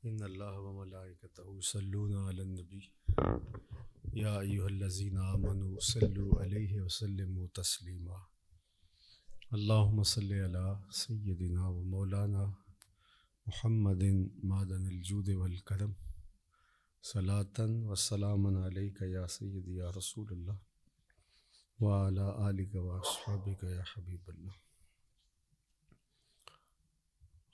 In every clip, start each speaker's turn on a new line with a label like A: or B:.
A: ان اللہ و ملائکتہ یصلون علی النبی یا ایھا الذین آمنوا صلوا علیہ وسلموا تسلیما اللہم صلی علی سیدنا و مولانا محمد معدن الجود والکرم صلاۃ و سلاما علیک یا سیدی یا رسول اللہ وعلی آلک و اصحابک یا حبیب اللہ۔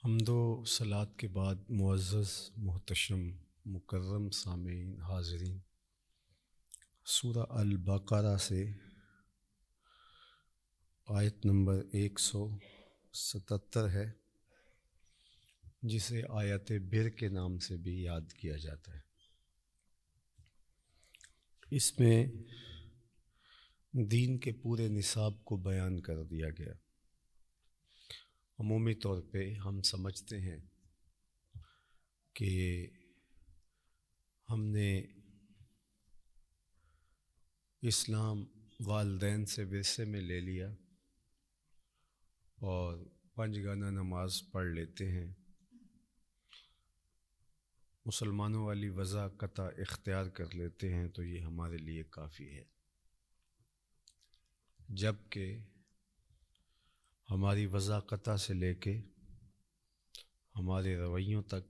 A: حمد و صلات کے بعد معزز محتشم مکرم سامعین حاضرین، سورہ البقرہ سے آیت نمبر 177 ہے، جسے آیت بر کے نام سے بھی یاد کیا جاتا ہے۔ اس میں دین کے پورے نصاب کو بیان کر دیا گیا۔ عمومی طور پہ ہم سمجھتے ہیں کہ ہم نے اسلام والدین سے ورثے میں لے لیا اور 5 گانا نماز پڑھ لیتے ہیں، مسلمانوں والی وضاقتہ اختیار کر لیتے ہیں تو یہ ہمارے لیے کافی ہے، جب کہ ہماری وضاقتہ سے لے کے ہمارے رویوں تک،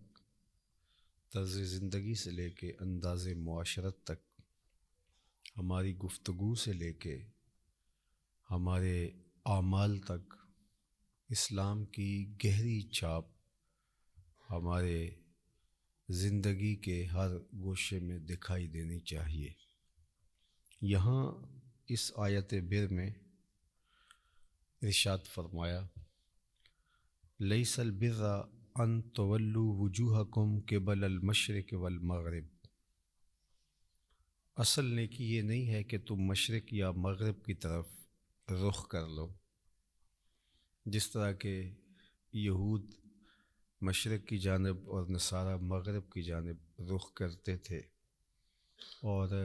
A: طرز زندگی سے لے کے انداز معاشرت تک، ہماری گفتگو سے لے کے ہمارے اعمال تک اسلام کی گہری چھاپ ہمارے زندگی کے ہر گوشے میں دکھائی دینی چاہیے۔ یہاں اس آیت بر میں ارشاد فرمایا، لیس البر ان تولوا وجوہکم قبل المشرق والمغرب، اصل نیکی یہ نہیں ہے کہ تم مشرق یا مغرب کی طرف رخ کر لو، جس طرح کہ یہود مشرق کی جانب اور نصارہ مغرب کی جانب رخ کرتے تھے، اور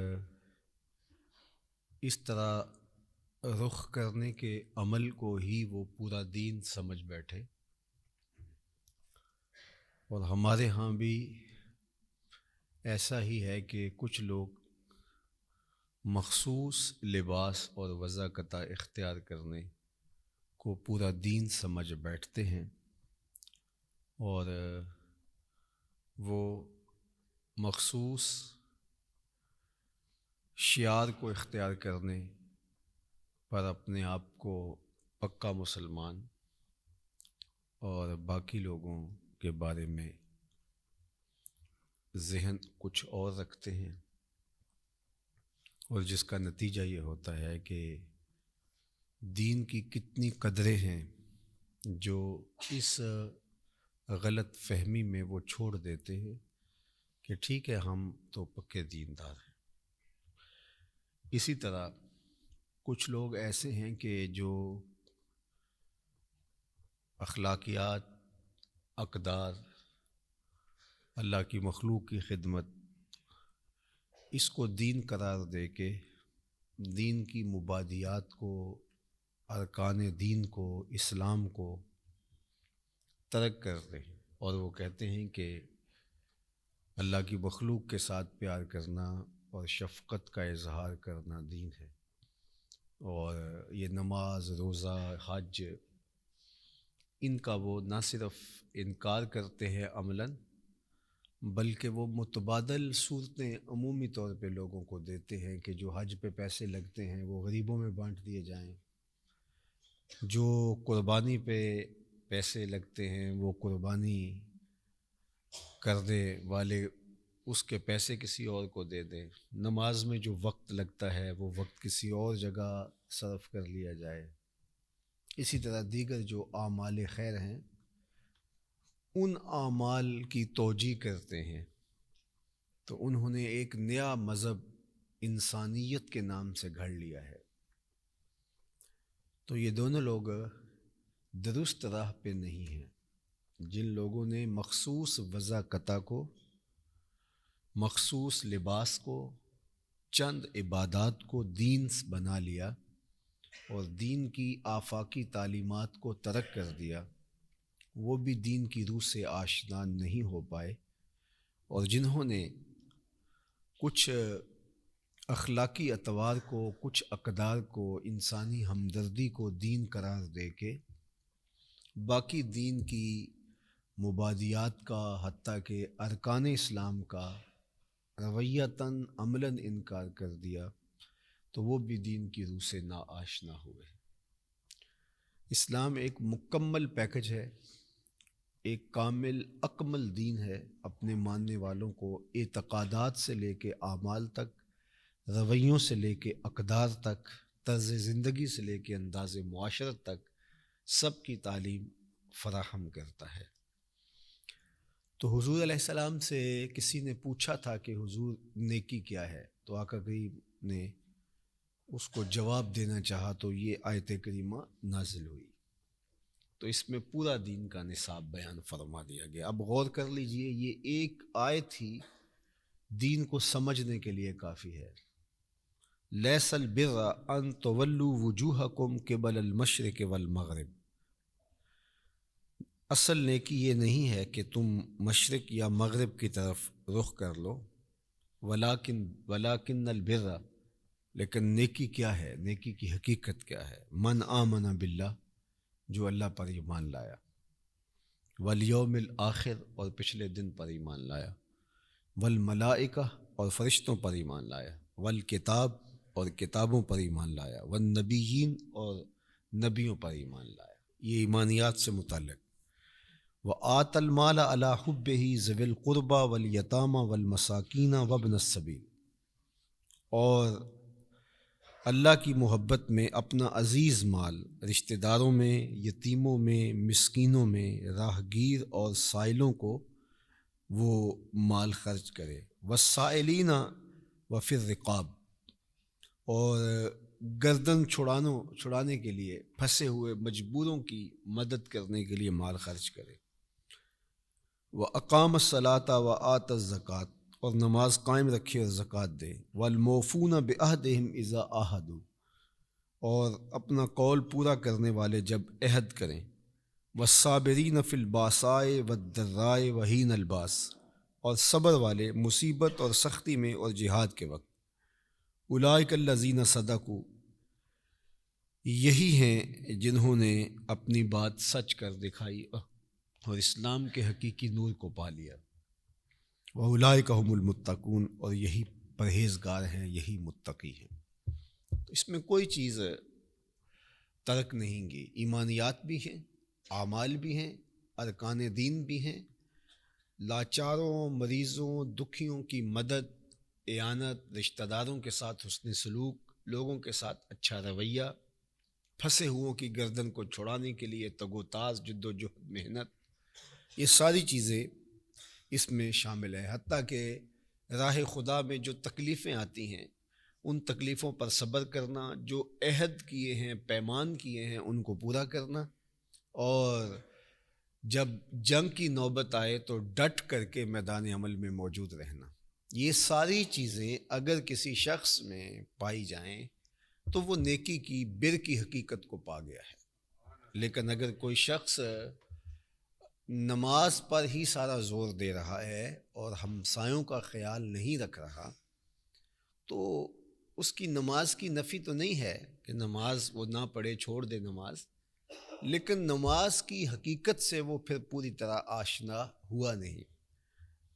A: اس طرح رخ کرنے کے عمل کو ہی وہ پورا دین سمجھ بیٹھے۔ اور ہمارے ہاں بھی ایسا ہی ہے کہ کچھ لوگ مخصوص لباس اور وضاقتہ اختیار کرنے کو پورا دین سمجھ بیٹھتے ہیں، اور وہ مخصوص شعار کو اختیار کرنے پر اپنے آپ کو پکا مسلمان اور باقی لوگوں کے بارے میں ذہن کچھ اور رکھتے ہیں، اور جس کا نتیجہ یہ ہوتا ہے کہ دین کی کتنی قدریں ہیں جو اس غلط فہمی میں وہ چھوڑ دیتے ہیں کہ ٹھیک ہے ہم تو پکے دیندار ہیں۔ اسی طرح کچھ لوگ ایسے ہیں کہ جو اخلاقیات، اقدار، اللہ کی مخلوق کی خدمت، اس کو دین قرار دے کے دین کی مبادیات کو، ارکان دین کو، اسلام کو ترک کرتے ہیں، اور وہ کہتے ہیں کہ اللہ کی مخلوق کے ساتھ پیار کرنا اور شفقت کا اظہار کرنا دین ہے، اور یہ نماز، روزہ، حج، ان کا وہ نہ صرف انکار کرتے ہیں عملاً، بلکہ وہ متبادل صورتیں عمومی طور پہ لوگوں کو دیتے ہیں کہ جو حج پہ پیسے لگتے ہیں وہ غریبوں میں بانٹ دیے جائیں، جو قربانی پہ پیسے لگتے ہیں وہ قربانی کرنے والے اس کے پیسے کسی اور کو دے دیں، نماز میں جو وقت لگتا ہے وہ وقت کسی اور جگہ صرف کر لیا جائے۔ اسی طرح دیگر جو اعمال خیر ہیں ان اعمال کی توجیہ کرتے ہیں، تو انہوں نے ایک نیا مذہب انسانیت کے نام سے گھڑ لیا ہے۔ تو یہ دونوں لوگ درست راہ پہ نہیں ہیں۔ جن لوگوں نے مخصوص وضاقتہ کو، مخصوص لباس کو، چند عبادات کو دین بنا لیا اور دین کی آفاقی تعلیمات کو ترک کر دیا، وہ بھی دین کی روح سے آشنا نہیں ہو پائے، اور جنہوں نے کچھ اخلاقی اطوار کو، کچھ اقدار کو، انسانی ہمدردی کو دین قرار دے کے باقی دین کی مبادیات کا، حتیٰ کہ ارکان اسلام کا رویتاً عملاً انکار کر دیا، تو وہ بھی دین کی روح سے ناآشنا ہوئے۔ اسلام ایک مکمل پیکج ہے، ایک کامل اکمل دین ہے، اپنے ماننے والوں کو اعتقادات سے لے کے اعمال تک، رویوں سے لے کے اقدار تک، طرز زندگی سے لے کے انداز معاشرت تک سب کی تعلیم فراہم کرتا ہے۔ تو حضور علیہ السلام سے کسی نے پوچھا تھا کہ حضور نیکی کیا ہے، تو آقا کریم نے اس کو جواب دینا چاہا تو یہ آیت کریمہ نازل ہوئی، تو اس میں پورا دین کا نصاب بیان فرما دیا گیا۔ اب غور کر لیجئے، یہ ایک آیت ہی دین کو سمجھنے کے لیے کافی ہے۔ لیس البر ان تولوا وجوہکم قبل المشرق والمغرب، اصل نیکی یہ نہیں ہے کہ تم مشرق یا مغرب کی طرف رخ کر لو، ولیکن البر، لیکن نیکی کیا ہے، نیکی کی حقیقت کیا ہے؟ من آمن باللہ، جو اللہ پر ایمان لایا، والیوم الآخر، اور پچھلے دن پر ایمان لایا، والملائکہ، اور فرشتوں پر ایمان لایا، والکتاب، اور کتابوں پر ایمان لایا، والنبیین، اور نبیوں پر ایمان لایا۔ یہ ایمانیات سے متعلق۔ وآت المال علی حبہ ذوی القربى والیتامى والمساکین وابن السبیل، اور اللہ کی محبت میں اپنا عزیز مال رشتہ داروں میں، یتیموں میں، مسکینوں میں، راہ گیر اور سائلوں کو وہ مال خرچ کرے، والسائلین وفی الرقاب، اور گردن چھڑانے کے لیے پھنسے ہوئے مجبوروں کی مدد کرنے کے لیے مال خرچ کرے، وَأَقَامَ الصَّلَاةَ وَآتَ الزَّكَاةَ، اور نماز قائم رکھے اور زکوٰۃ دے، وَالْمُوفُونَ بِعَهْدِهِمْ إِذَا عَاهَدُوا، اور اپنا قول پورا کرنے والے جب عہد کریں، وَالصَّابِرِينَ فِي الْبَأْسَاءِ وَالضَّرَّاءِ وَحِينَ الْبَأْسِ، اور صبر والے مصیبت اور سختی میں اور جہاد کے وقت، اولئک الذین صدقوا، یہی ہیں جنہوں نے اپنی بات سچ کر دکھائی اور اسلام کے حقیقی نور کو پا لیا، وَأُولَئِكَ هُمُ الْمُتَّقُونَ، اور یہی پرہیزگار ہیں، یہی متقی ہیں۔ تو اس میں کوئی چیز ترک نہیں گی، ایمانیات بھی ہیں، اعمال بھی ہیں، ارکان دین بھی ہیں، لاچاروں، مریضوں، دکھیوں کی مدد، اعانت، رشتہ داروں کے ساتھ حسن سلوک، لوگوں کے ساتھ اچھا رویہ، پھنسے ہوئوں کی گردن کو چھڑانے کے لیے تگ و تاز، جد و جہد، محنت، یہ ساری چیزیں اس میں شامل ہے۔ حتیٰ کہ راہ خدا میں جو تکلیفیں آتی ہیں، ان تکلیفوں پر صبر کرنا، جو عہد کیے ہیں، پیمان کیے ہیں، ان کو پورا کرنا، اور جب جنگ کی نوبت آئے تو ڈٹ کر کے میدان عمل میں موجود رہنا، یہ ساری چیزیں اگر کسی شخص میں پائی جائیں تو وہ نیکی کی، بر کی حقیقت کو پا گیا ہے۔ لیکن اگر کوئی شخص نماز پر ہی سارا زور دے رہا ہے اور ہمسایوں کا خیال نہیں رکھ رہا، تو اس کی نماز کی نفی تو نہیں ہے کہ نماز وہ نہ پڑھے، چھوڑ دے نماز، لیکن نماز کی حقیقت سے وہ پھر پوری طرح آشنا ہوا نہیں۔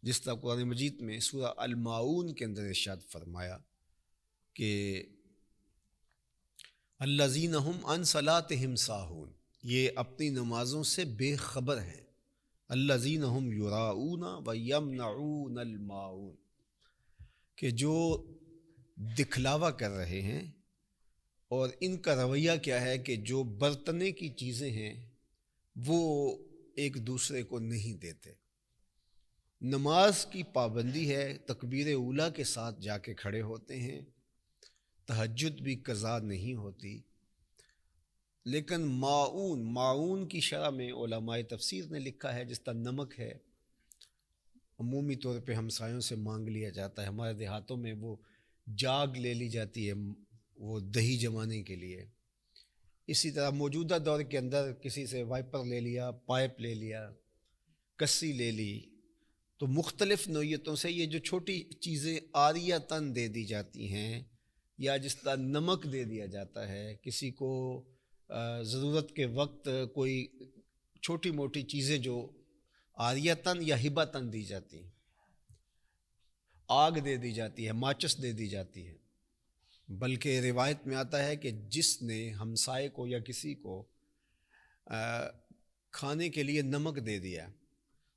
A: جس طرح قرآن مجید میں سورہ الماعون کے اندر ارشاد فرمایا کہ الذین ھم عن صلاتہم ساہون، یہ اپنی نمازوں سے بے خبر ہیں، الذین ھم یراؤون ویمنعون الماعون، کہ جو دکھلاوا کر رہے ہیں، اور ان کا رویہ کیا ہے کہ جو برتنے کی چیزیں ہیں وہ ایک دوسرے کو نہیں دیتے۔ نماز کی پابندی ہے، تکبیر اولیٰ کے ساتھ جا کے کھڑے ہوتے ہیں، تہجد بھی قضا نہیں ہوتی، لیکن معون کی شرح میں علماء تفسیر نے لکھا ہے جس طرح نمک ہے، عمومی طور پہ ہمسایوں سے مانگ لیا جاتا ہے، ہمارے دیہاتوں میں وہ جاگ لے لی جاتی ہے وہ دہی جمانے کے لیے، اسی طرح موجودہ دور کے اندر کسی سے وائپر لے لیا، پائپ لے لیا، کسی لے لی، تو مختلف نوعیتوں سے یہ جو چھوٹی چیزیں عاریتاً دے دی جاتی ہیں، یا جس طرح نمک دے دیا جاتا ہے کسی کو ضرورت کے وقت، کوئی چھوٹی موٹی چیزیں جو عاریتاً یا ہبتاً دی جاتی ہیں، آگ دے دی جاتی ہے، ماچس دے دی جاتی ہے، بلکہ روایت میں آتا ہے کہ جس نے ہمسائے کو یا کسی کو کھانے کے لیے نمک دے دیا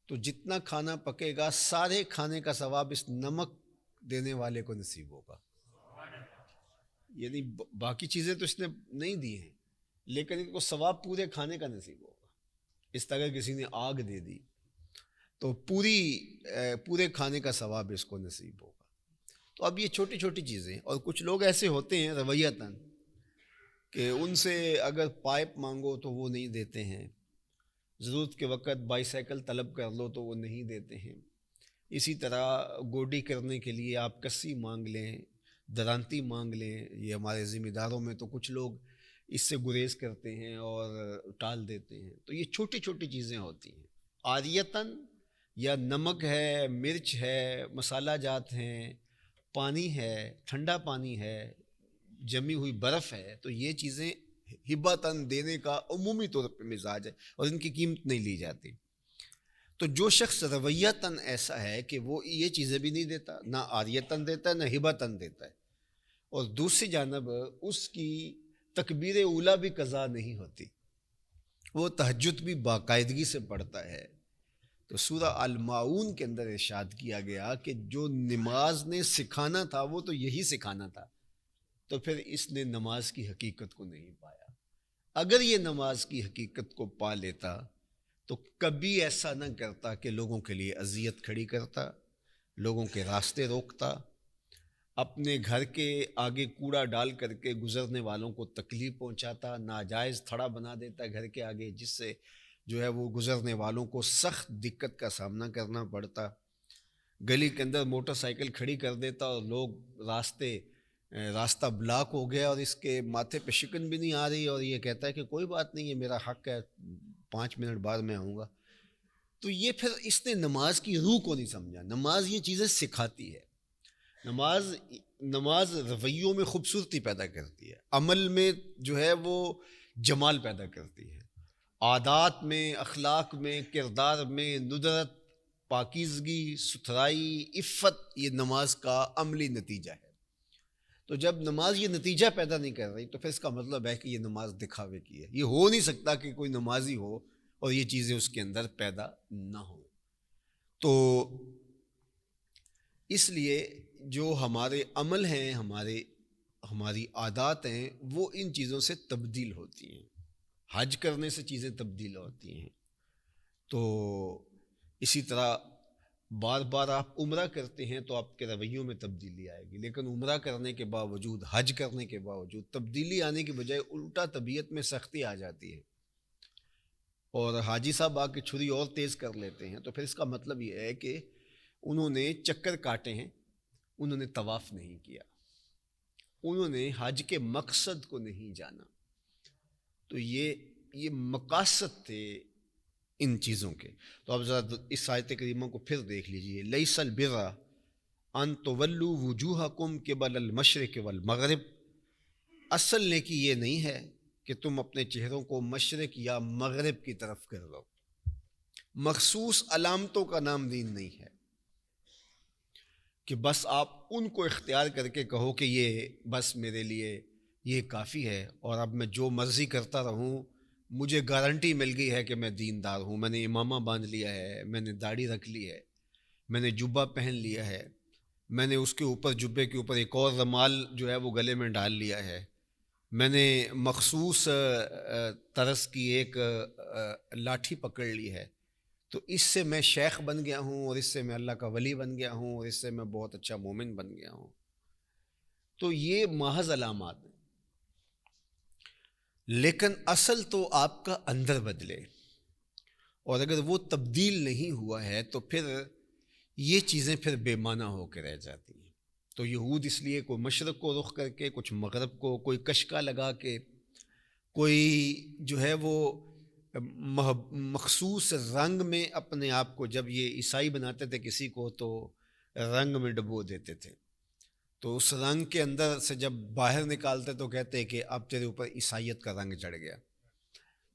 A: تو جتنا کھانا پکے گا سارے کھانے کا ثواب اس نمک دینے والے کو نصیب ہوگا. یعنی باقی چیزیں تو اس نے نہیں دی ہیں، لیکن ان کو ثواب پورے کھانے کا نصیب ہوگا. اس طرح کسی نے آگ دے دی تو پورے کھانے کا ثواب اس کو نصیب ہوگا. تو اب یہ چھوٹی چھوٹی چیزیں، اور کچھ لوگ ایسے ہوتے ہیں رویتاً کہ ان سے اگر پائپ مانگو تو وہ نہیں دیتے ہیں، ضرورت کے وقت بائی سائیکل طلب کر لو تو وہ نہیں دیتے ہیں. اسی طرح گوڈی کرنے کے لیے آپ کسی مانگ لیں، درانتی مانگ لیں. یہ ہمارے ذمہ داروں میں تو کچھ لوگ اس سے گریز کرتے ہیں اور ٹال دیتے ہیں. تو یہ چھوٹی چھوٹی چیزیں ہوتی ہیں عاریتاً، یا نمک ہے، مرچ ہے، مسالہ جات ہیں، پانی ہے، ٹھنڈا پانی ہے، جمی ہوئی برف ہے. تو یہ چیزیں ہبتاً دینے کا عمومی طور پہ مزاج ہے اور ان کی قیمت نہیں لی جاتی. تو جو شخص رویتاً ایسا ہے کہ وہ یہ چیزیں بھی نہیں دیتا، نہ عاریتاً دیتا ہے نہ ہبتاً دیتا ہے، اور دوسری جانب اس کی تکبیر اولیٰ بھی قضا نہیں ہوتی، وہ تہجد بھی باقاعدگی سے پڑھتا ہے. تو سورہ الماعون کے اندر ارشاد کیا گیا کہ جو نماز نے سکھانا تھا وہ تو یہی سکھانا تھا، تو پھر اس نے نماز کی حقیقت کو نہیں پایا. اگر یہ نماز کی حقیقت کو پا لیتا تو کبھی ایسا نہ کرتا کہ لوگوں کے لیے اذیت کھڑی کرتا، لوگوں کے راستے روکتا، اپنے گھر کے آگے کوڑا ڈال کر کے گزرنے والوں کو تکلیف پہنچاتا، ناجائز تھڑا بنا دیتا گھر کے آگے جس سے جو ہے وہ گزرنے والوں کو سخت دقت کا سامنا کرنا پڑتا، گلی کے اندر موٹر سائیکل کھڑی کر دیتا اور لوگ راستہ بلاک ہو گیا اور اس کے ماتھے پہ شکن بھی نہیں آ رہی اور یہ کہتا ہے کہ کوئی بات نہیں، یہ میرا حق ہے، 5 منٹ بعد میں آؤں گا. تو یہ پھر اس نے نماز کی روح کو نہیں سمجھا. نماز یہ چیزیں سکھاتی ہے، نماز رویوں میں خوبصورتی پیدا کرتی ہے، عمل میں جو ہے وہ جمال پیدا کرتی ہے، عادات میں، اخلاق میں، کردار میں ندرت، پاکیزگی، ستھرائی، عفت، یہ نماز کا عملی نتیجہ ہے. تو جب نماز یہ نتیجہ پیدا نہیں کر رہی تو پھر اس کا مطلب ہے کہ یہ نماز دکھاوے کی ہے. یہ ہو نہیں سکتا کہ کوئی نمازی ہو اور یہ چیزیں اس کے اندر پیدا نہ ہوں. تو اس لیے جو ہمارے عمل ہیں، ہماری عادات ہیں، وہ ان چیزوں سے تبدیل ہوتی ہیں. حج کرنے سے چیزیں تبدیل ہوتی ہیں. تو اسی طرح بار بار آپ عمرہ کرتے ہیں تو آپ کے رویوں میں تبدیلی آئے گی، لیکن عمرہ کرنے کے باوجود، حج کرنے کے باوجود تبدیلی آنے کی بجائے الٹا طبیعت میں سختی آ جاتی ہے اور حاجی صاحب آ کے چھری اور تیز کر لیتے ہیں. تو پھر اس کا مطلب یہ ہے کہ انہوں نے چکر کاٹے ہیں، انہوں نے طواف نہیں کیا، انہوں نے حج کے مقصد کو نہیں جانا. تو یہ مقاصد تھے ان چیزوں کے. تو اب ذرا اس آیت کریمہ کو پھر دیکھ لیجئے. لیس البر ان تولوا وجوہکم قبل المشرق والمغرب، اصل نیکی یہ نہیں ہے کہ تم اپنے چہروں کو مشرق یا مغرب کی طرف کر لو. مخصوص علامتوں کا نام دین نہیں ہے کہ بس آپ ان کو اختیار کر کے کہو کہ یہ بس میرے لیے یہ کافی ہے اور اب میں جو مرضی کرتا رہوں، مجھے گارنٹی مل گئی ہے کہ میں دیندار ہوں، میں نے امامہ باندھ لیا ہے، میں نے داڑھی رکھ لی ہے، میں نے جبہ پہن لیا ہے، میں نے اس کے اوپر جبے کے اوپر ایک اور رومال جو ہے وہ گلے میں ڈال لیا ہے، میں نے مخصوص طرز کی ایک لاٹھی پکڑ لی ہے، تو اس سے میں شیخ بن گیا ہوں اور اس سے میں اللہ کا ولی بن گیا ہوں اور اس سے میں بہت اچھا مومن بن گیا ہوں. تو یہ محض علامات ہیں، لیکن اصل تو آپ کا اندر بدلے، اور اگر وہ تبدیل نہیں ہوا ہے تو پھر یہ چیزیں پھر بے معنی ہو کے رہ جاتی ہیں. تو یہود اس لیے کوئی مشرق کو رخ کر کے، کچھ مغرب کو، کوئی کشکا لگا کے، کوئی جو ہے وہ مخصوص رنگ میں اپنے آپ کو، جب یہ عیسائی بناتے تھے کسی کو تو رنگ میں ڈبو دیتے تھے، تو اس رنگ کے اندر سے جب باہر نکالتے تو کہتے کہ اب تیرے اوپر عیسائیت کا رنگ چڑھ گیا۔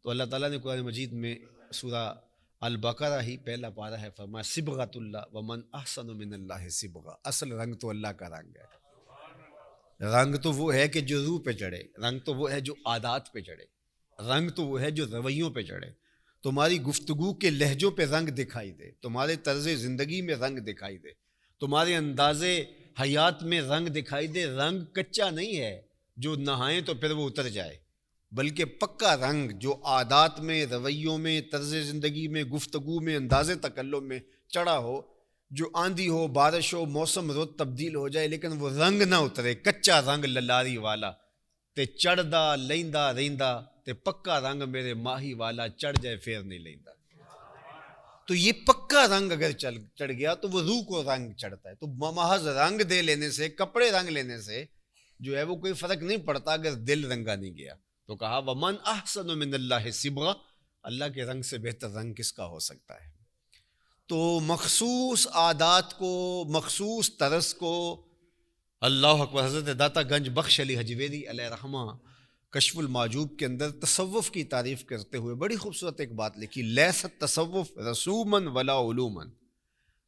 A: تو اللہ تعالیٰ نے قرآن مجید میں سورہ البقرہ ہی پہلا پارہ ہے، فرمایا صبغۃ اللہ ومن احسن من اللہ صبغہ، اصل رنگ تو اللہ کا رنگ ہے۔ رنگ تو وہ ہے کہ جو روح پہ چڑھے، رنگ تو وہ ہے جو عادات پہ چڑھے، رنگ تو وہ ہے جو رویوں پہ چڑھے۔ تمہاری گفتگو کے لہجوں پہ رنگ دکھائی دے، تمہارے طرز زندگی میں رنگ دکھائی دے، تمہارے انداز حیات میں رنگ دکھائی دے۔ رنگ کچا نہیں ہے جو نہائیں تو پھر وہ اتر جائے، بلکہ پکا رنگ جو عادات میں، رویوں میں، طرز زندگی میں، گفتگو میں، انداز تکلم میں چڑھا ہو، جو آندھی ہو، بارش ہو، موسم روز تبدیل ہو جائے لیکن وہ رنگ نہ اترے، کچا رنگ للاری والا تے چڑھدا لیندا ریندا تے پکا رنگ میرے ماہی والا چڑھ جائے پھر نہیں لیندا۔ تو یہ پکا رنگ اگر چڑھ گیا تو وہ روح کو رنگ چڑھتا ہے۔ تو محض رنگ دے لینے سے، کپڑے رنگ لینے سے جو ہے وہ کوئی فرق نہیں پڑتا اگر دل رنگا نہیں گیا۔ تو کہا ومن احسن من اللہ صبغہ، اللہ کے رنگ سے بہتر رنگ کس کا ہو سکتا ہے؟ تو مخصوص عادات کو، مخصوص طرز کو، اللہ اکبر، حضرت داتا گنج بخش علی حجویری علیہ رحمہ کشف المعجوب کے اندر تصوف کی تعریف کرتے ہوئے بڑی خوبصورت ایک بات لکھی، لیست تصوف رسومن ولا علومن،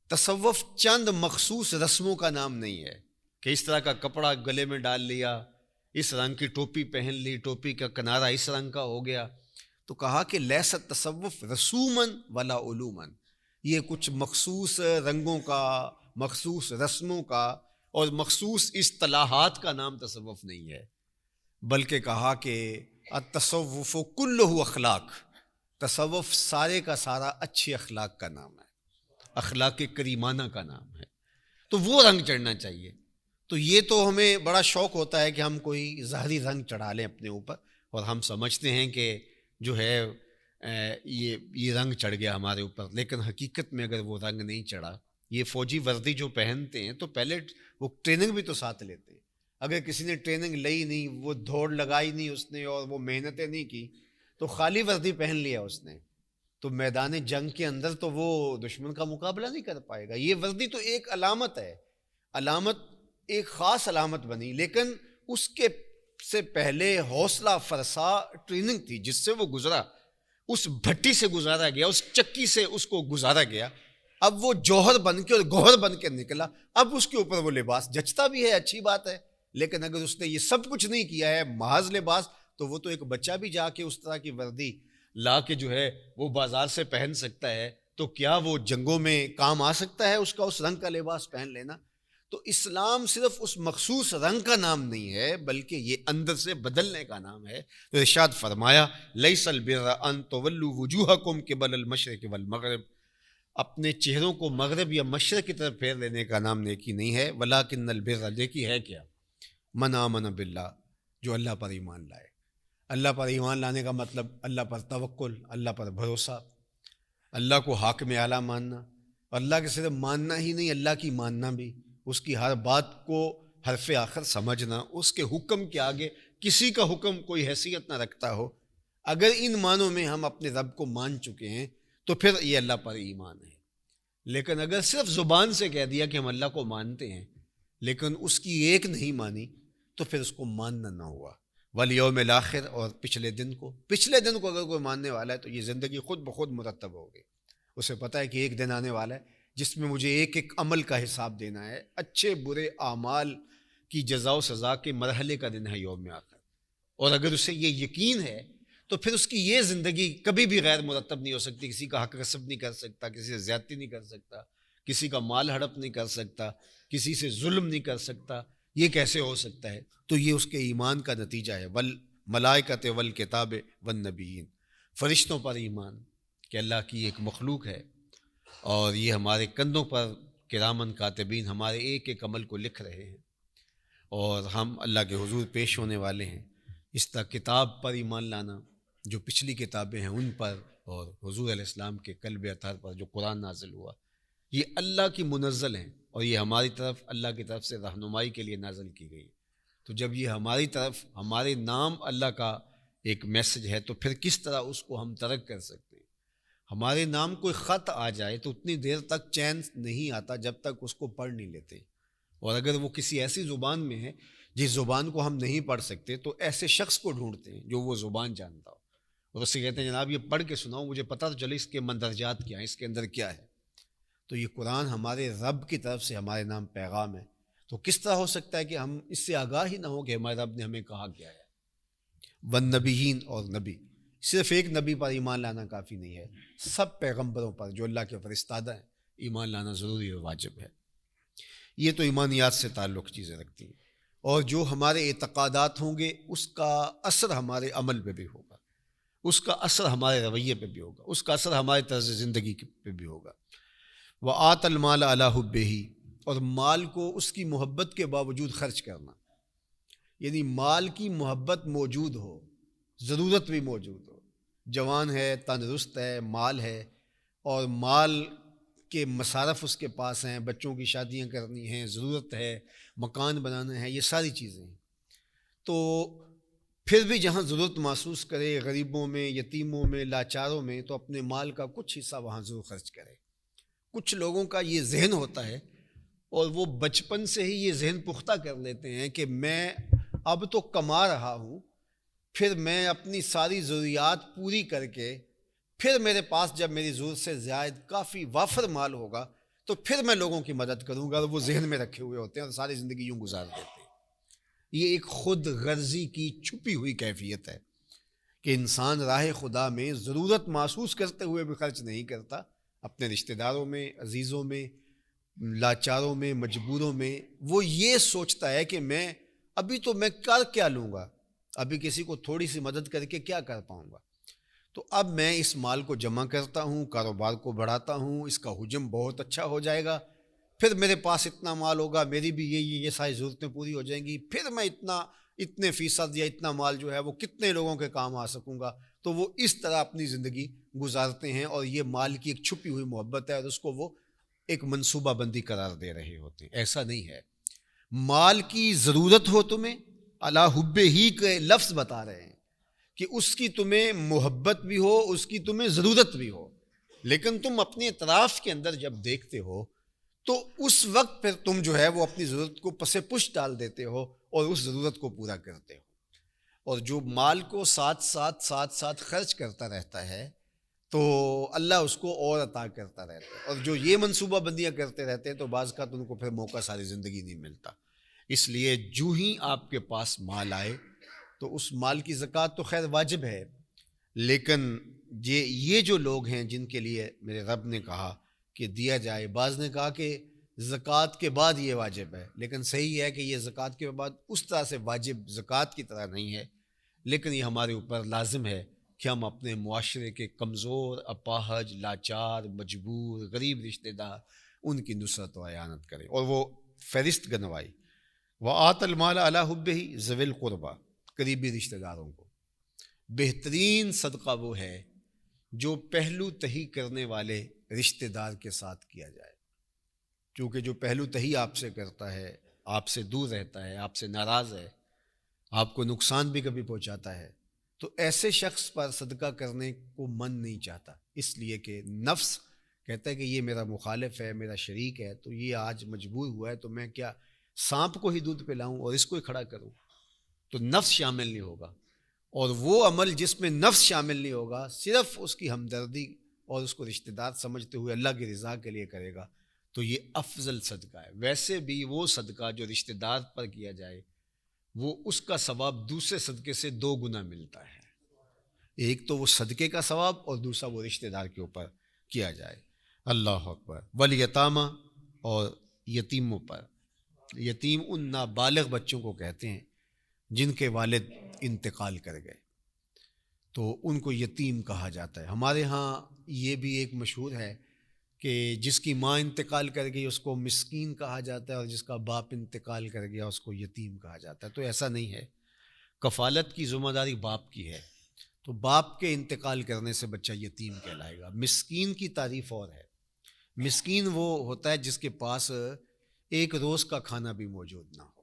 A: تصوف چند مخصوص رسموں کا نام نہیں ہے کہ اس طرح کا کپڑا گلے میں ڈال لیا، اس رنگ کی ٹوپی پہن لی، ٹوپی کا کنارہ اس رنگ کا ہو گیا۔ تو کہا کہ لیست تصوف رسومن ولا علومن، یہ کچھ مخصوص رنگوں کا، مخصوص رسموں کا اور مخصوص اصطلاحات کا نام تصوف نہیں ہے، بلکہ کہا کہ التصوف کلہ اخلاق، تصوف سارے کا سارا اچھے اخلاق کا نام ہے، اخلاق کریمانہ کا نام ہے۔ تو وہ رنگ چڑھنا چاہیے۔ تو یہ تو ہمیں بڑا شوق ہوتا ہے کہ ہم کوئی ظاہری رنگ چڑھا لیں اپنے اوپر، اور ہم سمجھتے ہیں کہ جو ہے یہ رنگ چڑھ گیا ہمارے اوپر، لیکن حقیقت میں اگر وہ رنگ نہیں چڑھا، یہ فوجی وردی جو پہنتے ہیں تو پہلے وہ ٹریننگ بھی تو ساتھ لیتے ہیں۔ اگر کسی نے ٹریننگ لئی نہیں، وہ دوڑ لگائی نہیں اس نے اور وہ محنتیں نہیں کی، تو خالی وردی پہن لیا اس نے تو میدان جنگ کے اندر تو وہ دشمن کا مقابلہ نہیں کر پائے گا۔ یہ وردی تو ایک علامت ہے، علامت ایک خاص علامت بنی، لیکن اس کے سے پہلے حوصلہ فرسا ٹریننگ تھی جس سے وہ گزرا، اس بھٹی سے گزارا گیا، اس چکی سے اس کو گزارا گیا، اب وہ جوہر بن کے اور گوہر بن کے نکلا، اب اس کے اوپر وہ لباس جچتا بھی ہے، اچھی بات ہے، لیکن اگر اس نے یہ سب کچھ نہیں کیا ہے محض لباس، تو وہ تو ایک بچہ بھی جا کے اس طرح کی وردی لا کے جو ہے وہ بازار سے پہن سکتا ہے، تو کیا وہ جنگوں میں کام آ سکتا ہے اس کا اس رنگ کا لباس پہن لینا؟ تو اسلام صرف اس مخصوص رنگ کا نام نہیں ہے بلکہ یہ اندر سے بدلنے کا نام ہے۔ تو ارشاد فرمایا لیس البر ان تولوا وجوہکم قبل المشرق والمغرب، اپنے چہروں کو مغرب یا مشرق کی طرف پھیر لینے کا نام نیکی نہیں ہے، ولکن البر، نیکی ہے کیا؟ من آمن باللہ، جو اللہ پر ایمان لائے۔ اللہ پر ایمان لانے کا مطلب اللہ پر توکل، اللہ پر بھروسہ، اللہ کو حاکم اعلیٰ ماننا، اللہ کے صرف ماننا ہی نہیں، اللہ کی ماننا بھی، اس کی ہر بات کو حرف آخر سمجھنا، اس کے حکم کے آگے کسی کا حکم کوئی حیثیت نہ رکھتا ہو۔ اگر ان معنوں میں ہم اپنے رب کو مان چکے ہیں تو پھر یہ اللہ پر ایمان ہے۔ لیکن اگر صرف زبان سے کہہ دیا کہ ہم اللہ کو مانتے ہیں لیکن اس کی ایک نہیں مانی تو پھر اس کو ماننا نہ ہوا۔ والیوم الآخر، اور پچھلے دن کو اگر کوئی ماننے والا ہے تو یہ زندگی خود بخود مرتب ہوگی، اسے پتہ ہے کہ ایک دن آنے والا ہے جس میں مجھے ایک ایک عمل کا حساب دینا ہے، اچھے برے اعمال کی جزا و سزا کے مرحلے کا دن ہے یوم آخر۔ اور اگر اسے یہ یقین ہے تو پھر اس کی یہ زندگی کبھی بھی غیر مرتب نہیں ہو سکتی، کسی کا حق غصب نہیں کر سکتا، کسی سے زیادتی نہیں کر سکتا، کسی کا مال ہڑپ نہیں کر سکتا، کسی سے ظلم نہیں کر سکتا۔ یہ کیسے ہو سکتا ہے؟ تو یہ اس کے ایمان کا نتیجہ ہے۔ والملائکۃ والکتاب والنبیین، فرشتوں پر ایمان کہ اللہ کی ایک مخلوق ہے اور یہ ہمارے کندھوں پر کرامن کاتبین ہمارے ایک ایک عمل کو لکھ رہے ہیں اور ہم اللہ کے حضور پیش ہونے والے ہیں۔ اس طرح کتاب پر ایمان لانا، جو پچھلی کتابیں ہیں ان پر، اور حضور علیہ السلام کے قلب اطہر پر جو قرآن نازل ہوا، یہ اللہ کی منزل ہیں اور یہ ہماری طرف اللہ کی طرف سے رہنمائی کے لیے نازل کی گئی۔ تو جب یہ ہماری طرف، ہمارے نام اللہ کا ایک میسج ہے، تو پھر کس طرح اس کو ہم ترک کر سکتے ہیں؟ ہمارے نام کوئی خط آ جائے تو اتنی دیر تک چین نہیں آتا جب تک اس کو پڑھ نہیں لیتے، اور اگر وہ کسی ایسی زبان میں ہے جس زبان کو ہم نہیں پڑھ سکتے تو ایسے شخص کو ڈھونڈتے ہیں جو وہ زبان جانتا ہو، اور اس سے کہتے ہیں جناب یہ پڑھ کے سناؤ، مجھے پتہ تو چلے اس کے مندرجات کیا ہیں، اس کے اندر کیا ہے۔ تو یہ قرآن ہمارے رب کی طرف سے ہمارے نام پیغام ہے، تو کس طرح ہو سکتا ہے کہ ہم اس سے آگاہ ہی نہ ہو کہ ہمارے رب نے ہمیں کہا کیا ہے۔ والنبیین، اور نبی، صرف ایک نبی پر ایمان لانا کافی نہیں ہے، سب پیغمبروں پر جو اللہ کے فرستادہ ہیں ایمان لانا ضروری اور واجب ہے۔ یہ تو ایمانیات سے تعلق چیزیں رکھتی ہیں، اور جو ہمارے اعتقادات ہوں گے اس کا اثر ہمارے عمل پہ بھی ہوگا، اس کا اثر ہمارے رویے پہ بھی ہوگا، اس کا اثر ہمارے طرز زندگی پہ بھی ہوگا۔ وآت المال علی حبہ، اور مال کو اس کی محبت کے باوجود خرچ کرنا، یعنی مال کی محبت موجود ہو، ضرورت بھی موجود ہو، جوان ہے، تندرست ہے، مال ہے، اور مال کے مصارف اس کے پاس ہیں، بچوں کی شادیاں کرنی ہیں، ضرورت ہے، مکان بنانا ہے، یہ ساری چیزیں ہیں، تو پھر بھی جہاں ضرورت محسوس کرے، غریبوں میں، یتیموں میں، لاچاروں میں، تو اپنے مال کا کچھ حصہ وہاں ضرور خرچ کرے۔ کچھ لوگوں کا یہ ذہن ہوتا ہے، اور وہ بچپن سے ہی یہ ذہن پختہ کر لیتے ہیں کہ میں اب تو کما رہا ہوں، پھر میں اپنی ساری ضروریات پوری کر کے پھر میرے پاس جب میری ضرورت سے زائد کافی وافر مال ہوگا تو پھر میں لوگوں کی مدد کروں گا، اور وہ ذہن میں رکھے ہوئے ہوتے ہیں اور ساری زندگی یوں گزار دیتے ہیں۔ یہ ایک خود غرضی کی چھپی ہوئی کیفیت ہے کہ انسان راہ خدا میں ضرورت محسوس کرتے ہوئے بھی خرچ نہیں کرتا، اپنے رشتہ داروں میں، عزیزوں میں، لاچاروں میں، مجبوروں میں، وہ یہ سوچتا ہے کہ میں ابھی تو میں کر کیا لوں گا، ابھی کسی کو تھوڑی سی مدد کر کے کیا کر پاؤں گا، تو اب میں اس مال کو جمع کرتا ہوں، کاروبار کو بڑھاتا ہوں، اس کا حجم بہت اچھا ہو جائے گا، پھر میرے پاس اتنا مال ہوگا، میری بھی یہ ساری ضرورتیں پوری ہو جائیں گی، پھر میں اتنے فیصد یا اتنا مال جو ہے وہ کتنے لوگوں کے کام آ سکوں گا، تو وہ اس طرح اپنی زندگی گزارتے ہیں، اور یہ مال کی ایک چھپی ہوئی محبت ہے، اور اس کو وہ ایک منصوبہ بندی قرار دے رہے ہوتے ہیں۔ ایسا نہیں ہے، مال کی ضرورت ہو تمہیں، علی حب ہی کے لفظ بتا رہے ہیں کہ اس کی تمہیں محبت بھی ہو، اس کی تمہیں ضرورت بھی ہو، لیکن تم اپنے اطراف کے اندر جب دیکھتے ہو تو اس وقت پھر تم جو ہے وہ اپنی ضرورت کو پس پش ڈال دیتے ہو اور اس ضرورت کو پورا کرتے ہو، اور جو مال کو ساتھ ساتھ خرچ کرتا رہتا ہے تو اللہ اس کو اور عطا کرتا رہتا ہے، اور جو یہ منصوبہ بندیاں کرتے رہتے ہیں تو بعض کا ان کو پھر موقع ساری زندگی نہیں ملتا۔ اس لیے جو ہی آپ کے پاس مال آئے تو اس مال کی زکوٰۃ تو خیر واجب ہے، لیکن یہ جو لوگ ہیں جن کے لیے میرے رب نے کہا کہ دیا جائے، بعض نے کہا کہ زکوٰۃ کے بعد یہ واجب ہے، لیکن صحیح ہے کہ یہ زکوٰۃ کے بعد اس طرح سے واجب زکوٰۃ کی طرح نہیں ہے، لیکن یہ ہمارے اوپر لازم ہے کہ ہم اپنے معاشرے کے کمزور، اپاہج، لاچار، مجبور، غریب رشتہ دار، ان کی نصرت و اعانت کریں، اور وہ فہرست گنوائی۔ وآت المال علی حبہ ذوی القربیٰ، قریبی رشتہ داروں کو۔ بہترین صدقہ وہ ہے جو پہلو تہی کرنے والے رشتہ دار کے ساتھ کیا جائے، کیونکہ جو پہلو تہی آپ سے کرتا ہے، آپ سے دور رہتا ہے، آپ سے ناراض ہے، آپ کو نقصان بھی کبھی پہنچاتا ہے، تو ایسے شخص پر صدقہ کرنے کو من نہیں چاہتا، اس لیے کہ نفس کہتا ہے کہ یہ میرا مخالف ہے، میرا شریک ہے، تو یہ آج مجبور ہوا ہے تو میں کیا سانپ کو ہی دودھ پلاؤں اور اس کو ہی کھڑا کروں، تو نفس شامل نہیں ہوگا، اور وہ عمل جس میں نفس شامل نہیں ہوگا، صرف اس کی ہمدردی اور اس کو رشتہ دار سمجھتے ہوئے اللہ کی رضا کے لیے کرے گا، تو یہ افضل صدقہ ہے۔ ویسے بھی وہ صدقہ جو رشتہ دار پر کیا جائے وہ اس کا ثواب دوسرے صدقے سے 2 گنا ملتا ہے، ایک تو وہ صدقے کا ثواب اور دوسرا وہ رشتہ دار کے اوپر کیا جائے۔ اللہ اکبر۔ والیتامى، اور یتیموں پر۔ یتیم ان نابالغ بچوں کو کہتے ہیں جن کے والد انتقال کر گئے، تو ان کو یتیم کہا جاتا ہے۔ ہمارے ہاں یہ بھی ایک مشہور ہے کہ جس کی ماں انتقال کر گئی اس کو مسکین کہا جاتا ہے، اور جس کا باپ انتقال کر گیا اس کو یتیم کہا جاتا ہے، تو ایسا نہیں ہے۔ کفالت کی ذمہ داری باپ کی ہے، تو باپ کے انتقال کرنے سے بچہ یتیم کہلائے گا۔ مسکین کی تعریف اور ہے، مسکین وہ ہوتا ہے جس کے پاس ایک روز کا کھانا بھی موجود نہ ہو،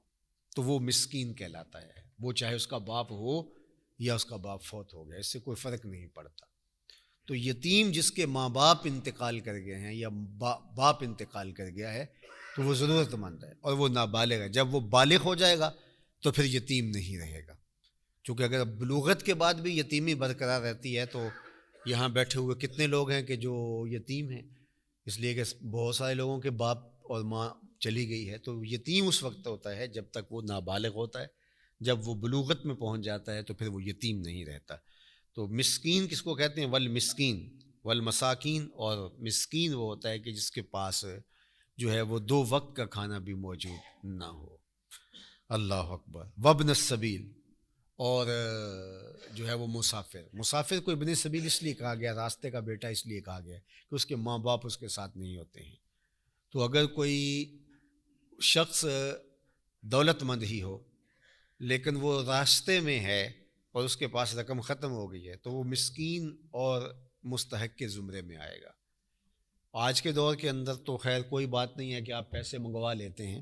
A: تو وہ مسکین کہلاتا ہے، وہ چاہے اس کا باپ ہو یا اس کا باپ فوت ہو گیا، اس سے کوئی فرق نہیں پڑتا۔ تو یتیم جس کے ماں باپ انتقال کر گئے ہیں یا باپ انتقال کر گیا ہے تو وہ ضرورت مند ہے اور وہ نابالغ ہے۔ جب وہ بالغ ہو جائے گا تو پھر یتیم نہیں رہے گا، چونکہ اگر بلوغت کے بعد بھی یتیمی برقرار رہتی ہے تو یہاں بیٹھے ہوئے کتنے لوگ ہیں کہ جو یتیم ہیں، اس لیے کہ بہت سارے لوگوں کے باپ اور ماں چلی گئی ہے۔ تو یتیم اس وقت ہوتا ہے جب تک وہ نابالغ ہوتا ہے، جب وہ بلوغت میں پہنچ جاتا ہے تو پھر وہ یتیم نہیں رہتا۔ تو مسکین کس کو کہتے ہیں؟ والمسکین والمساکین، اور مسکین وہ ہوتا ہے کہ جس کے پاس جو ہے وہ 2 وقت کا کھانا بھی موجود نہ ہو۔ اللہ اکبر۔ وابن السبیل، اور جو ہے وہ مسافر کو ابن سبیل اس لیے کہا گیا، راستے کا بیٹا اس لیے کہا گیا کہ اس کے ماں باپ اس کے ساتھ نہیں ہوتے ہیں۔ تو اگر کوئی شخص دولت مند ہی ہو لیکن وہ راستے میں ہے اور اس کے پاس رقم ختم ہو گئی ہے تو وہ مسکین اور مستحق کے زمرے میں آئے گا۔ آج کے دور کے اندر تو خیر کوئی بات نہیں ہے کہ آپ پیسے منگوا لیتے ہیں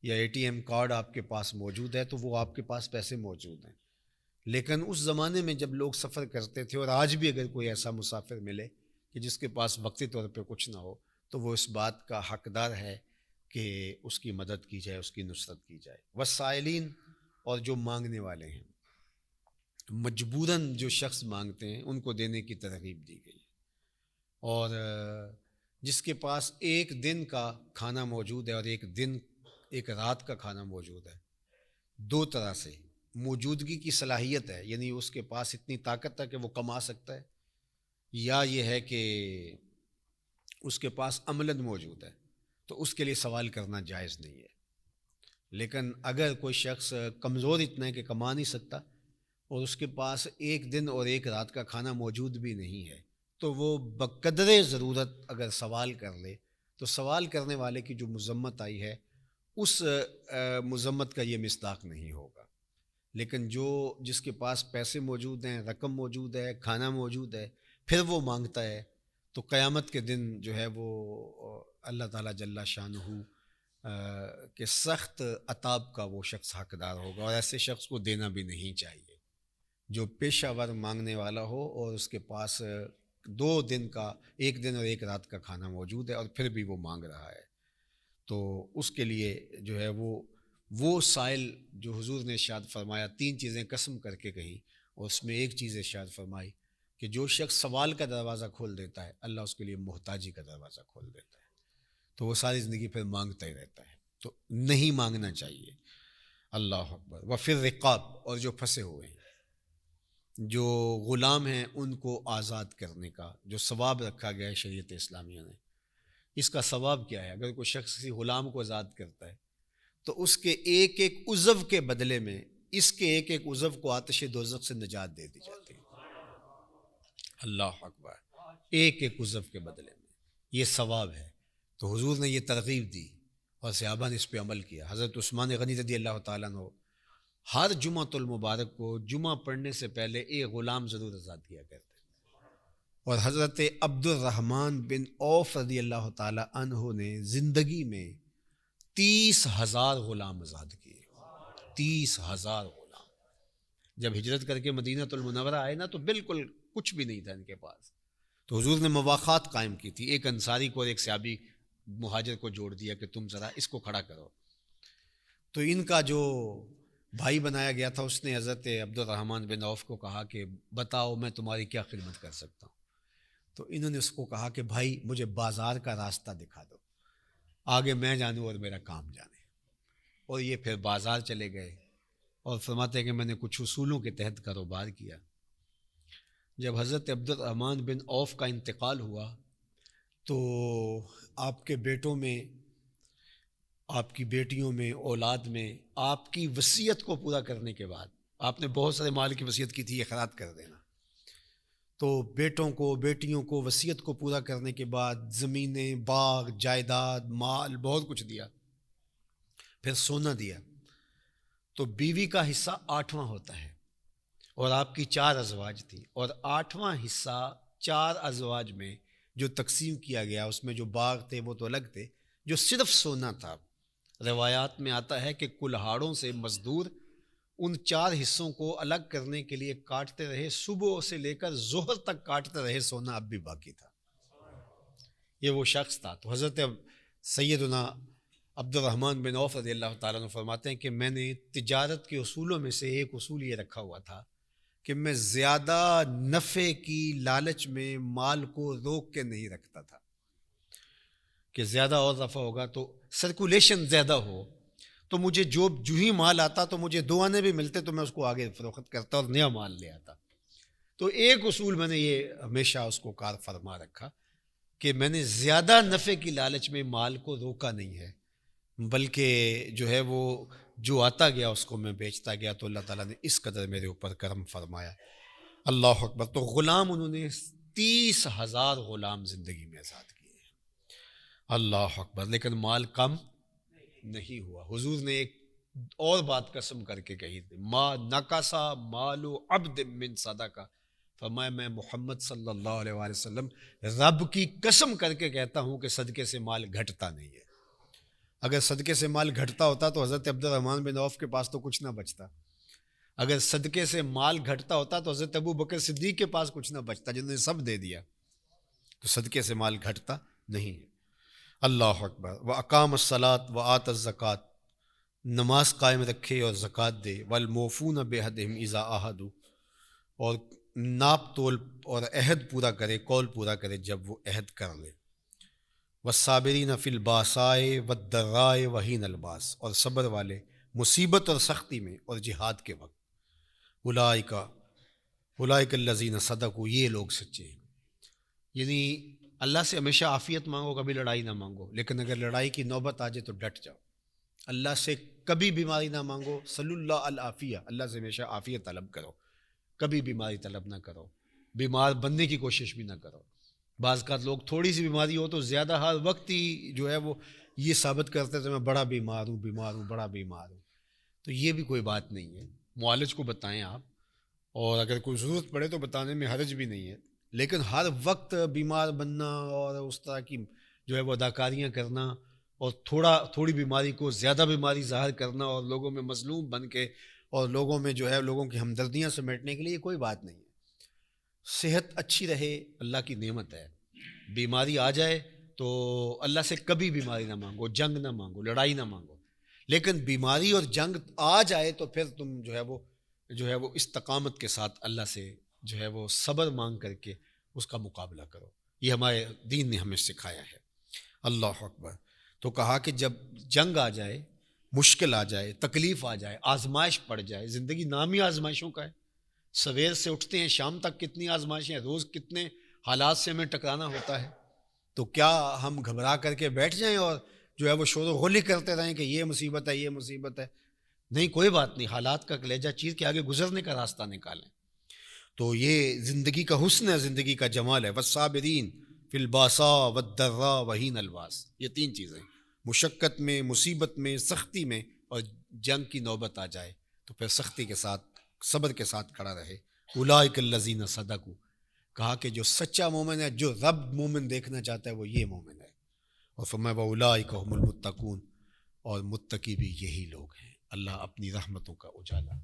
A: یا اے ٹی ایم کارڈ آپ کے پاس موجود ہے تو وہ آپ کے پاس پیسے موجود ہیں، لیکن اس زمانے میں جب لوگ سفر کرتے تھے، اور آج بھی اگر کوئی ایسا مسافر ملے کہ جس کے پاس وقتی طور پہ کچھ نہ ہو تو وہ اس بات کا حقدار ہے کہ اس کی مدد کی جائے، اس کی نصرت کی جائے۔ والسائلین، اور جو مانگنے والے ہیں، مجبوراً جو شخص مانگتے ہیں ان کو دینے کی ترغیب دی گئی ہے۔ اور جس کے پاس 1 دن کا کھانا موجود ہے اور ایک رات کا کھانا موجود ہے، 2 طرح سے موجودگی کی صلاحیت ہے، یعنی اس کے پاس اتنی طاقت ہے کہ وہ کما سکتا ہے، یا یہ ہے کہ اس کے پاس عملاً موجود ہے تو اس کے لیے سوال کرنا جائز نہیں ہے۔ لیکن اگر کوئی شخص کمزور اتنا ہے کہ کما نہیں سکتا اور اس کے پاس 1 دن اور 1 رات کا کھانا موجود بھی نہیں ہے تو وہ بقدر ضرورت اگر سوال کر لے تو سوال کرنے والے کی جو مذمت آئی ہے اس مذمت کا یہ مصداق نہیں ہوگا۔ لیکن جس کے پاس پیسے موجود ہیں، رقم موجود ہے، کھانا موجود ہے، پھر وہ مانگتا ہے تو قیامت کے دن جو ہے وہ اللہ تعالیٰ جل شانہ کہ سخت عطاب کا وہ شخص حقدار ہوگا، اور ایسے شخص کو دینا بھی نہیں چاہیے جو پیشہ ور مانگنے والا ہو اور اس کے پاس 2 دن کا 1 دن اور 1 رات کا کھانا موجود ہے اور پھر بھی وہ مانگ رہا ہے۔ تو اس کے لیے جو ہے وہ سائل جو حضور نے ارشاد فرمایا 3 چیزیں قسم کر کے کہیں، اور اس میں ایک چیز ارشاد فرمائی کہ جو شخص سوال کا دروازہ کھول دیتا ہے اللہ اس کے لیے محتاجی کا دروازہ کھول دیتا ہے، تو وہ ساری زندگی پھر مانگتا ہی رہتا ہے، تو نہیں مانگنا چاہیے۔ اللہ اکبر۔ وفر رقاب، اور جو پھنسے ہوئے ہیں، جو غلام ہیں ان کو آزاد کرنے کا جو ثواب رکھا گیا ہے شریعت اسلامیہ نے، اس کا ثواب کیا ہے؟ اگر کوئی شخص کسی غلام کو آزاد کرتا ہے تو اس کے ایک عضو کے بدلے میں اس کے ایک عضو کو آتش دوزخ سے نجات دے دی جاتی ہے۔ اللہ اکبر۔ ایک عضو کے بدلے میں یہ ثواب ہے، تو حضور نے یہ ترغیب دی اور صحابہ نے اس پہ عمل کیا۔ حضرت عثمان غنی رضی اللہ تعالیٰ عنہ ہر جمعۃ المبارک کو جمعہ پڑھنے سے پہلے ایک غلام ضرور آزاد کیا کرتے، اور حضرت عبد الرحمن بن عوف رضی اللہ تعالیٰ عنہ نے زندگی میں 30,000 غلام آزاد کیے۔ 30,000 غلام جب ہجرت کر کے مدینہ المنورہ آئے نا تو بالکل کچھ بھی نہیں تھا ان کے پاس، تو حضور نے مواخات قائم کی تھی، ایک انصاری کو اور ایک صحابی مہاجر کو جوڑ دیا کہ تم ذرا اس کو کھڑا کرو۔ تو ان کا جو بھائی بنایا گیا تھا اس نے حضرت عبد الرحمن بن عوف کو کہا کہ بتاؤ میں تمہاری کیا خدمت کر سکتا ہوں؟ تو انہوں نے اس کو کہا کہ بھائی مجھے بازار کا راستہ دکھا دو، آگے میں جانوں اور میرا کام جانے۔ اور یہ پھر بازار چلے گئے اور فرماتے ہیں کہ میں نے کچھ اصولوں کے تحت کاروبار کیا۔ جب حضرت عبد الرحمن بن عوف کا انتقال ہوا تو آپ کے بیٹوں میں، آپ کی بیٹیوں میں، اولاد میں آپ کی وصیت کو پورا کرنے کے بعد، آپ نے بہت سارے مال کی وصیت کی تھی، یہ خیرات کر دینا، تو بیٹوں کو بیٹیوں کو وصیت کو پورا کرنے کے بعد زمینیں، باغ، جائیداد، مال بہت کچھ دیا، پھر سونا دیا۔ تو بیوی کا حصہ 8واں ہوتا ہے، اور آپ کی 4 ازواج تھیں، اور 8واں حصہ 4 ازواج میں جو تقسیم کیا گیا اس میں جو باغ تھے وہ تو الگ تھے، جو صرف سونا تھا۔ روایات میں آتا ہے کہ کلہاڑوں سے مزدور ان 4 حصوں کو الگ کرنے کے لیے کاٹتے رہے، صبح سے لے کر ظہر تک کاٹتے رہے، سونا اب بھی باقی تھا۔ یہ وہ شخص تھا۔ تو حضرت سیدنا عبد الرحمن بن عوف رضی اللہ تعالیٰ عنہ فرماتے ہیں کہ میں نے تجارت کے اصولوں میں سے ایک اصول یہ رکھا ہوا تھا کہ میں زیادہ نفع کی لالچ میں مال کو روک کے نہیں رکھتا تھا کہ زیادہ اور نفع ہوگا تو سرکولیشن زیادہ ہو، تو مجھے جو ہی مال آتا تو مجھے 2 آنے بھی ملتے تو میں اس کو آگے فروخت کرتا اور نیا مال لے آتا۔ تو ایک اصول میں نے یہ ہمیشہ اس کو کار فرما رکھا کہ میں نے زیادہ نفع کی لالچ میں مال کو روکا نہیں ہے، بلکہ جو ہے وہ جو آتا گیا اس کو میں بیچتا گیا، تو اللہ تعالیٰ نے اس قدر میرے اوپر کرم فرمایا۔ اللہ اکبر۔ تو غلام انہوں نے 30,000 غلام زندگی میں آزاد کیے، اللہ اکبر، لیکن مال کم نہیں ہوا۔ حضور نے ایک اور بات قسم کر کے کہی تھی، ما نقصا مال عبد من صدقہ، فرمایا میں محمد صلی اللہ علیہ وآلہ وسلم رب کی قسم کر کے کہتا ہوں کہ صدقے سے مال گھٹتا نہیں ہے۔ اگر صدقے سے مال گھٹتا ہوتا تو حضرت عبد الرحمن بن عوف کے پاس تو کچھ نہ بچتا، اگر صدقے سے مال گھٹتا ہوتا تو حضرت ابو بکر صدیق کے پاس کچھ نہ بچتا، جنہوں نے سب دے دیا۔ تو صدقے سے مال گھٹتا نہیں ہے۔ اللہ اکبر۔ وَأَقَامَ الصَّلَاةَ وَآتَى الزَّكَاةَ، نماز قائم رکھے اور زکوٰۃ دے، وَالْمُوفُونَ بِعَهْدِهِمْ إِذَا عَاهَدُوا، اور ناپ تول اور عہد پورا کرے، قول پورا کرے جب وہ عہد کر لے، وَالصَّابِرِينَ فِي الْبَأْسَاءِ وَالضَّرَّاءِ وَحِينَ الْبَأْسِ، اور صبر والے مصیبت اور سختی میں اور جہاد کے وقت، اولئک الذین صدقوا، یہ لوگ سچے ہیں۔ یعنی اللہ سے ہمیشہ عافیت مانگو، کبھی لڑائی نہ مانگو، لیکن اگر لڑائی کی نوبت آ جائے تو ڈٹ جاؤ۔ اللہ سے کبھی بیماری نہ مانگو، صلی اللہ العافیہ، اللہ سے ہمیشہ عافیت طلب کرو، کبھی بیماری طلب نہ کرو، بیمار بننے کی کوشش بھی نہ کرو۔ بعض کا لوگ تھوڑی سی بیماری ہو تو زیادہ ہر وقت ہی جو ہے وہ یہ ثابت کرتے تھے میں بڑا بیمار ہوں، بڑا بیمار ہوں۔ تو یہ بھی کوئی بات نہیں ہے، معالج کو بتائیں آپ، اور اگر کوئی ضرورت پڑے تو بتانے میں حرج بھی نہیں ہے، لیکن ہر وقت بیمار بننا اور اس طرح کی جو ہے وہ اداکاریاں کرنا اور تھوڑی بیماری کو زیادہ بیماری ظاہر کرنا اور لوگوں میں مظلوم بن کے اور لوگوں میں جو ہے لوگوں کی ہمدردیاں سمیٹنے کے لیے کوئی بات نہیں ہے۔ صحت اچھی رہے اللہ کی نعمت ہے، بیماری آ جائے تو اللہ سے کبھی بیماری نہ مانگو، جنگ نہ مانگو، لڑائی نہ مانگو، لیکن بیماری اور جنگ آ جائے تو پھر تم جو ہے وہ استقامت کے ساتھ اللہ سے جو ہے وہ صبر مانگ کر کے اس کا مقابلہ کرو۔ یہ ہمارے دین نے ہمیں سکھایا ہے۔ اللہ اکبر۔ تو کہا کہ جب جنگ آ جائے، مشکل آ جائے، تکلیف آ جائے، آزمائش پڑ جائے، زندگی نام ہی آزمائشوں کا ہے، سویر سے اٹھتے ہیں شام تک کتنی آزمائشیں ہیں، روز کتنے حالات سے ہمیں ٹکرانا ہوتا ہے، تو کیا ہم گھبرا کر کے بیٹھ جائیں اور جو ہے وہ شور و غلی کرتے رہیں کہ یہ مصیبت ہے، یہ مصیبت ہے؟ نہیں، کوئی بات نہیں، حالات کا کلیجہ چیر کے آگے گزرنے کا راستہ نکالیں۔ تو یہ زندگی کا حسن ہے، زندگی کا جمال ہے۔ والصابرین فی الباساء والضراء وحین الباس، یہ 3 چیزیں، مشقت میں، مصیبت میں، سختی میں، اور جنگ کی نوبت آ جائے تو پھر سختی کے ساتھ، صبر کے ساتھ کھڑا رہے۔ اولئک الذین صدقوا، کہا کہ جو سچا مومن ہے، جو رب مومن دیکھنا چاہتا ہے وہ یہ مومن ہے، اور فرمایا واولئک هم المتقون، اور متقی بھی یہی لوگ ہیں۔ اللہ اپنی رحمتوں کا اجالا